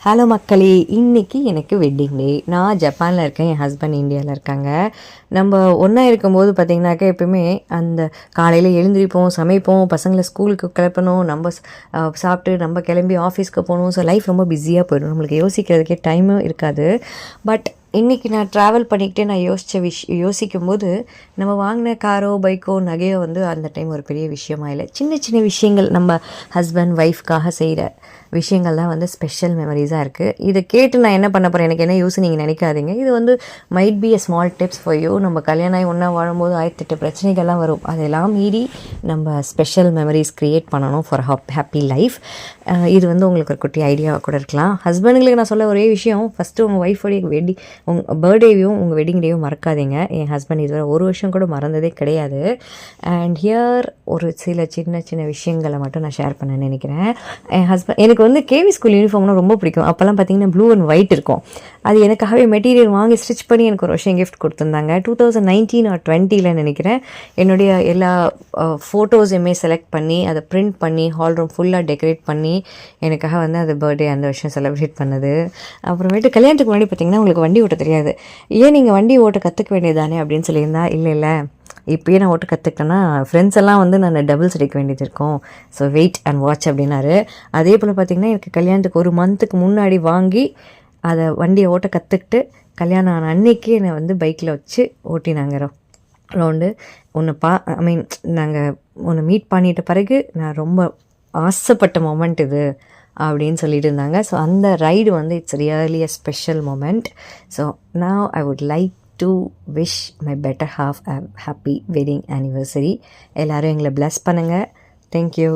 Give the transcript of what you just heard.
Hello மக்களே, இன்றைக்கி எனக்கு வெட்டிங் டே. நான் ஜப்பானில் இருக்கேன், என் ஹஸ்பண்ட் இந்தியாவில் இருக்காங்க. நம்ம ஒன்றா இருக்கும்போது பார்த்திங்கனாக்கா எப்போயுமே அந்த காலையில் எழுந்திரிப்போம், சமைப்போம், பசங்களை ஸ்கூலுக்கு கிளப்பணும், நம்ம சாப்பிட்டு நம்ம கிளம்பி ஆஃபீஸ்க்கு போகணும். ஸோ லைஃப் ரொம்ப பிஸியாக போயிடும், நம்மளுக்கு யோசிக்கிறதுக்கே டைமும் இருக்காது. பட் இன்றைக்கி நான் ட்ராவல் பண்ணிக்கிட்டே நான் யோசிக்கும்போது நம்ம வாங்கின காரோ பைக்கோ நகையோ அந்த டைம் ஒரு பெரிய விஷயமா இல்லை. சின்ன சின்ன விஷயங்கள் நம்ம ஹஸ்பண்ட் ஒய்ஃப்காக செய்கிற விஷயங்கள் தான் ஸ்பெஷல் மெமரிஸாக இருக்குது. இதை கேட்டு நான் என்ன பண்ண போகிறேன், எனக்கு என்ன யூஸ் நீங்கள் நினைக்காதீங்க. இது might be a small tips for you. நம்ம கல்யாணம் ஆகி ஒன்றா வாழும்போது 1008 பிரச்சனைகள்லாம் வரும். அதெல்லாம் மீறி நம்ம ஸ்பெஷல் மெமரிஸ் க்ரியேட் பண்ணணும் ஃபார் ஹாப்பி லைஃப். இது உங்களுக்கு ஒரு குட்டி ஐடியாவாக கூட இருக்கலாம். ஹஸ்பண்டுங்களுக்கு நான் சொல்ல ஒரே விஷயம், ஃபஸ்ட்டு உங்கள் ஒய்ஃபோடைய உங்கள் பர்த்டேவையும் உங்கள் வெட்டிங் டேயும் மறக்காதீங்க. என் ஹஸ்பண்ட் இதுவரை ஒரு வருஷம் கூட மறந்ததே கிடையாது. அண்ட் ஹியர் ஒரு சில சின்ன சின்ன விஷயங்களை மட்டும் நான் ஷேர் பண்ண நினைக்கிறேன். என் ஹஸ்பண்ட் எனக்கு கேவி ஸ்கூல் யூனிஃபார்ம்னா ரொம்ப பிடிக்கும். அப்போல்லாம் பார்த்தீங்கன்னா ப்ளூ அண்ட் ஒயிட் இருக்கும். அது எனக்காகவே மெட்டீரியல் வாங்கி ஸ்டிச் பண்ணி எனக்கு ஒரு வருஷம் கிஃப்ட் கொடுத்துருந்தாங்க. 2019 or 20 நினைக்கிறேன். என்னுடைய எல்லா ஃபோட்டோஸையுமே செலக்ட் பண்ணி அதை பிரிண்ட் பண்ணி ஹால் ரூம் ஃபுல்லாக டெக்கரேட் பண்ணி எனக்காக அது பர்த்டே அந்த வருஷம் செலிப்ரேட் பண்ணது. அப்புறமேட்டு கல்யாணத்துக்கு முன்னாடி பார்த்திங்கன்னா உங்களுக்கு வண்டி ஓட்ட தெரியாது, ஏன் நீங்கள் வண்டி ஓட்ட கற்றுக்க வேண்டியதானே அப்படின்னு சொல்லியிருந்தா, இல்லை இப்போயே நான் ஓட்ட கற்றுக்கிட்டேன்னா ஃப்ரெண்ட்ஸ் எல்லாம் நான் டபுள்ஸ் அடிக்க வேண்டியது இருக்கும், ஸோ வெயிட் அண்ட் வாட்ச் அப்படின்னாரு. அதே போல் பார்த்திங்கன்னா எனக்கு கல்யாணத்துக்கு ஒரு மந்த்துக்கு முன்னாடி வாங்கி அதை வண்டியை ஓட்ட கற்றுக்கிட்டு கல்யாணம் ஆன அன்னைக்கு என்னை பைக்கில் வச்சு ஓட்டினாங்க ரவுண்டு. நாங்கள் ஒன்று மீட் பண்ணிட்ட பிறகு நான் ரொம்ப ஆசைப்பட்ட மொமெண்ட் இது அப்படின்னு சொல்லிட்டு இருந்தாங்க. ஸோ அந்த ride it's really a special moment. So now I would like to wish my better half a happy wedding anniversary. எல்லாரும் எங்களை bless பண்ணுங்கள். Thank you.